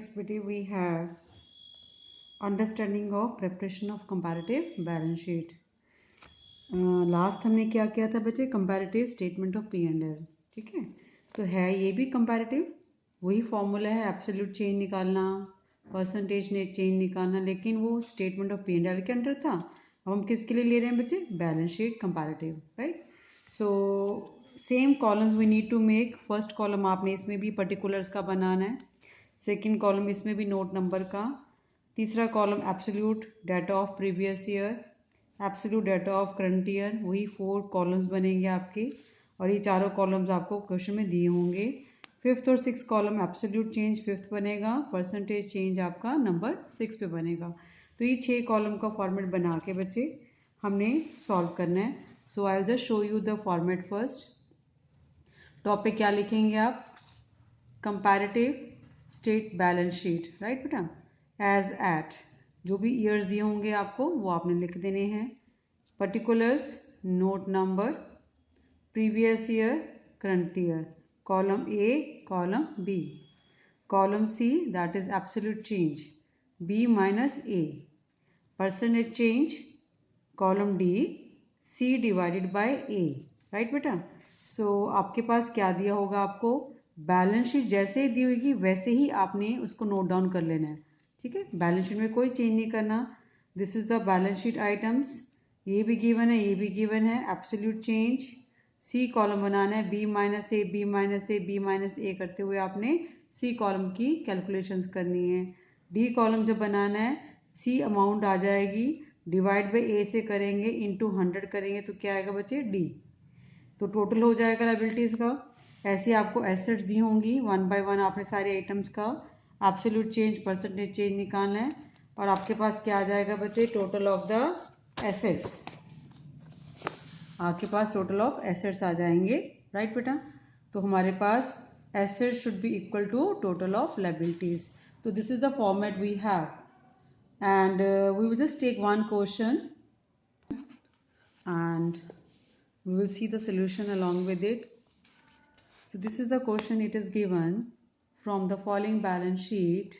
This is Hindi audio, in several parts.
next video we have understanding of preparation of comparative balance sheet. Last हमने क्या किया था बच्चे, comparative statement of P and L. ठीक है, तो है ये भी कंपैरेटिव, वही फॉर्मूला है एब्सोल्यूट चेंज निकालना, परसेंटेज चेंज निकालना, लेकिन वो statement of P and L के अंडर था। अब हम किसके लिए ले रहे हैं बच्चे, balance sheet comparative, right. So same columns we need to make. First column आपने इसमें भी पर्टिकुलर्स का बनाना है, सेकेंड कॉलम इसमें भी नोट नंबर का, तीसरा column absolute data of previous year, absolute data of current year, वही 4 कॉलम्स बनेंगे आपके, और ये चारों कॉलम्स आपको क्वेश्चन में दिए होंगे। फिफ्थ और 6th column absolute change 5th बनेगा, परसेंटेज चेंज आपका नंबर 6 पे बनेगा। तो ये 6 कॉलम का फॉर्मेट बना के बच्चे हमने सॉल्व करना है। So I will just show you the format first. Topic क्या लिखेंगे आप, comparative state balance sheet, right बेटा। एज एट, जो भी ईयर्स दिए होंगे आपको वो आपने लिख देने हैं। Particulars, note number, previous year, current year, column A, column B, column C that is absolute change, B minus A, percentage change, column D, C divided by A, right बेटा। सो आपके पास क्या दिया होगा, आपको बैलेंस शीट जैसे ही दी होगी वैसे ही आपने उसको नोट डाउन कर लेना है। ठीक है, बैलेंस शीट में कोई चेंज नहीं करना। This is the balance sheet items, ये भी गिवन है, ये भी गिवन है, एब्सोल्यूट चेंज, सी कॉलम बनाना है, बी माइनस ए, बी माइनस ए, बी माइनस ए करते हुए आपने सी कॉलम की कैलकुलेशंस करनी है। डी कॉलम जब बनाना है, सी अमाउंट आ जाएगी, डिवाइड बाई ए से करेंगे, इंटू 100 करेंगे तो क्या आएगा बच्चे, डी। तो टोटल हो जाएगा लायबिलिटीज़ का। ऐसे आपको एसेट्स दी होंगी, 1 बाय 1 आपने सारे आइटम्स का एब्सोल्यूट चेंज, परसेंटेज चेंज निकालना है, और आपके पास क्या आ जाएगा बच्चे, टोटल ऑफ द एसेट्स। आपके पास टोटल ऑफ एसेट्स आ जाएंगे, राइट बेटा। तो हमारे पास assets should be equal to total of liabilities. तो this is the format we have, and we will just take one question and we will see the solution along with it. So this is the question, it is given from the following balance sheet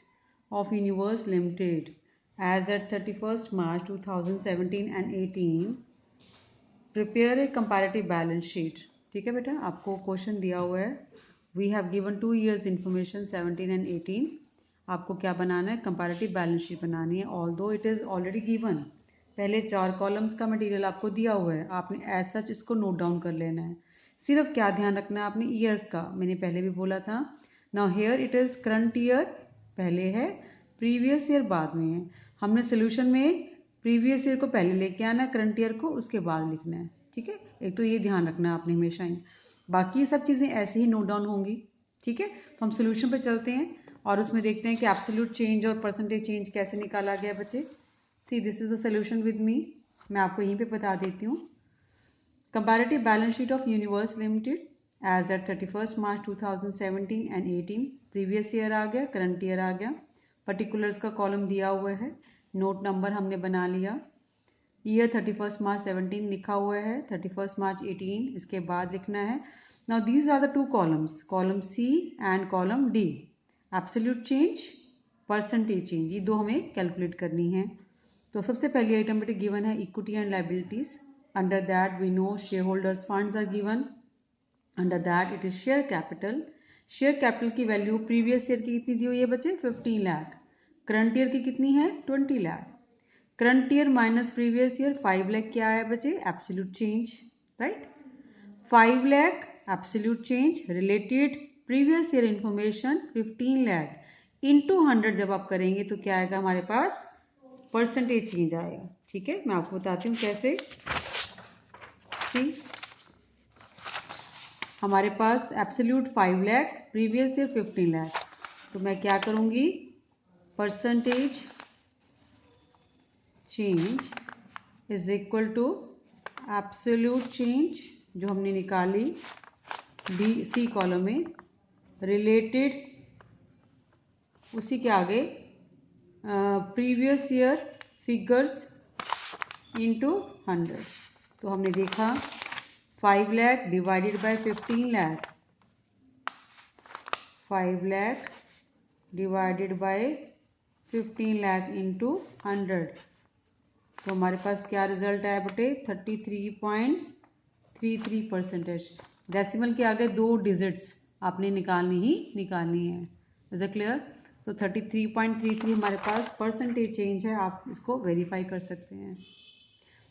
of Universe Limited as at 31st March 2017 and 18. Prepare a comparative balance sheet. ठीक है बेटा, आपको क्वेश्चन दिया हुआ है, we have given 2 years information 17 and 18। आपको क्या बनाना है, कंपैरेटिव बैलेंस शीट बनानी है। Although it is already given, पहले 4 कॉलम्स का मटेरियल आपको दिया हुआ है, आपने एज सच इसको नोट डाउन कर लेना है। सिर्फ क्या ध्यान रखना है आपने, ईयर्स का, मैंने पहले भी बोला था। Now here it is current year पहले है, प्रीवियस ईयर बाद में है। हमने सोल्यूशन में प्रीवियस ईयर को पहले लेके आना, करंट ईयर को उसके बाद लिखना है। ठीक है, एक तो ये ध्यान रखना है आपने हमेशा ही, बाकी ये सब चीज़ें ऐसे ही नोट डाउन होंगी। ठीक है, तो हम सोल्यूशन पे चलते हैं और उसमें देखते हैं कि एब्सोल्यूट चेंज और परसेंटेज चेंज कैसे निकाला गया बच्चे। See this is the solution with me, मैं आपको यहीं पे बता देती हूँ। Comparative balance sheet of Universe Limited as at 31st March 2017 and 18। Previous year आ गया, करंट ईयर आ गया, पर्टिकुलर्स का कॉलम दिया हुआ है, नोट नंबर हमने बना लिया, ईयर 31st March 17 लिखा हुआ है, 31st March 18 इसके बाद लिखना है। Now these are the 2 columns, column C and column D, absolute change, percentage change, ये 2 हमें कैलकुलेट करनी है। तो सबसे पहली आइटम बेटे गिवन है equity and liabilities, under that we know shareholders funds are given, under that it is share capital. Share capital की वैल्यू प्रीवियस ईयर की कितनी दी हुई है बच्चे, 15 लाख, करंट ईयर की कितनी है, 20 lakh. Current year minus previous year 5 lakh क्या है बच्चे, absolute change, right. 5 lakh absolute change related previous year information 15 lakh into 100 जब आप करेंगे तो क्या आएगा हमारे पास, परसेंटेज चेंज आएगा। ठीक है, मैं आपको बताती हूँ कैसे। सी हमारे पास absolute 5 lakh, previous year 15 lakh, तो मैं क्या करूँगी, percentage change is equal to absolute change जो हमने निकाली बी सी कॉलम में, रिलेटेड उसी के आगे प्रीवियस ईयर फिगर्स इंटू 100। तो हमने देखा 5 lakh divided bye 15 lakh, 5 lakh divided bye 15 lakh into 100, तो हमारे पास क्या रिजल्ट आया बेटे 33.33%। डेसिमल के आगे 2 डिजिट्स आपने निकालनी ही निकालनी है। Is it clear? तो 33.33 हमारे पास परसेंटेज चेंज है, आप इसको वेरीफाई कर सकते हैं।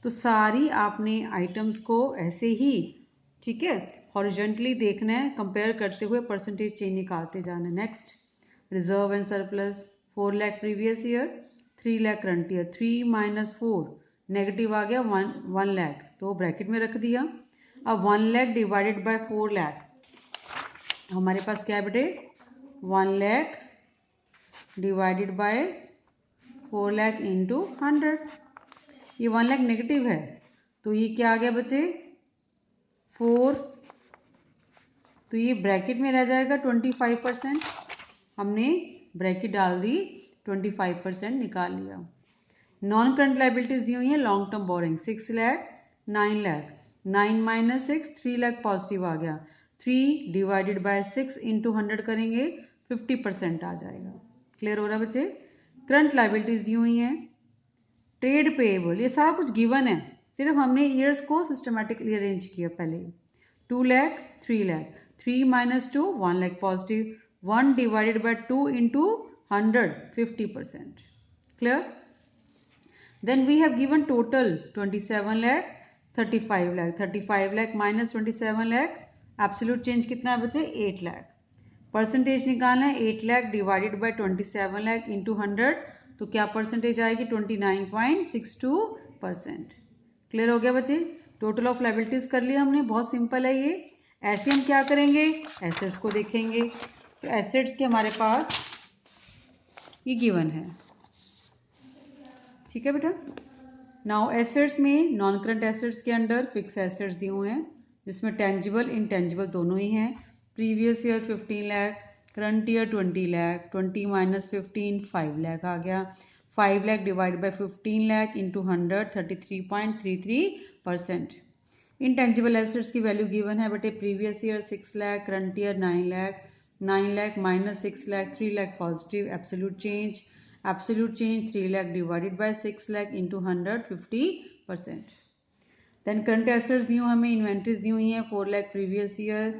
तो सारी आपने आइटम्स को ऐसे ही, ठीक है, हॉरिजॉन्टली देखना है, कंपेयर करते हुए परसेंटेज चेंज निकालते जाना है। Next, reserve and surplus 4 lakh previous year, 3 lakh current year, 3 minus 4 negative आ गया 1 लाख, तो ब्रैकेट में रख दिया। अब 1 लाख डिवाइडेड बाय 4 लाख, हमारे पास क्या है बेटे 1 lakh divided by 4 lakh into 100। ये 1 लाख नेगेटिव है, तो ये क्या आ गया बच्चे 4, तो ये ब्रैकेट में रह जाएगा 25%। हमने ब्रैकेट डाल दी, 25% निकाल लिया। नॉन करंट लाइबिलिटीज दी हुई है, long term borrowing 6 lakh 9 lakh, 9 minus 6 3 lakh positive आ गया, 3 डिवाइडेड बाय 6 इंटू 100 करेंगे 50% आ जाएगा। क्लियर हो रहा है बच्चे? करंट लाइबिलिटीज दी हुई हैं, ट्रेड पेएबल, ये सारा कुछ गिवन है, सिर्फ हमने ईयर्स को सिस्टमेटिकली अरेंज किया। पहले 2 lakh 3 lakh, 3 minus 2 1 lakh positive, 1 divided by 2 into 100 50%। Clear? Then we have given total 27 lakh 35 lakh, 35 lakh minus 27 lakh, absolute change कितना है बच्चे 8 लाख। परसेंटेज निकालना है, 8 lakh divided bye 27 lakh into 100, तो क्या परसेंटेज आएगी 29.62%। क्लियर हो गया बच्चे? टोटल ऑफ लाइबिलिटीज कर लिया हमने, बहुत सिंपल है ये। ऐसे हम क्या करेंगे, एसेट्स को देखेंगे। तो एसेट्स के हमारे पास ये गिवन है, ठीक है बेटा। नाउ एसेट्स में नॉन करंट एसेट्स के अंडर फिक्स एसेट्स दिए हुए हैं, जिसमें टेंजिबल इनटेंजिबल दोनों ही हैं। Previous year 15 lakh, current year 20 lakh, 20 minus 15 5 lakh आ गया, 5 lakh divide by 15 lakh into 100 33.33%। Intangible assets की वैल्यू गिवन है बेटे, previous year 6 lakh, current year 9 lakh, 9 lakh minus 6 lakh 3 lakh positive, absolute change, absolute change 3 lakh divided by 6 lakh into 100 50%। Then current assets दी हुई हमें, इन्वेंट्रीज दी हुई हैं 4 lakh previous year,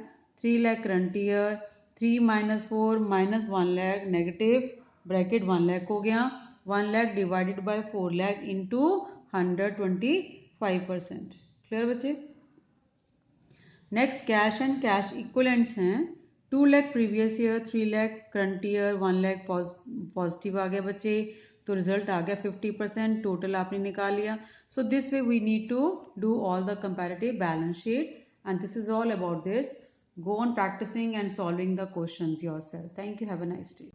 3 lakh current year, 3 minus 4 minus 1 lakh negative, bracket 1 lakh हो गया, 1 lakh divided by 4 lakh into 125%। Clear बच्चे? Next cash and cash equivalents हैं, 2 lakh previous year, 3 lakh current year, 1 lakh positive आ गया बच्चे, तो रिजल्ट आ गया 50%। टोटल आपने निकाल लिया। So this way we need to do all the comparative balance sheet, and this is all about this. Go on practicing and solving the questions yourself. Thank you. Have a nice day.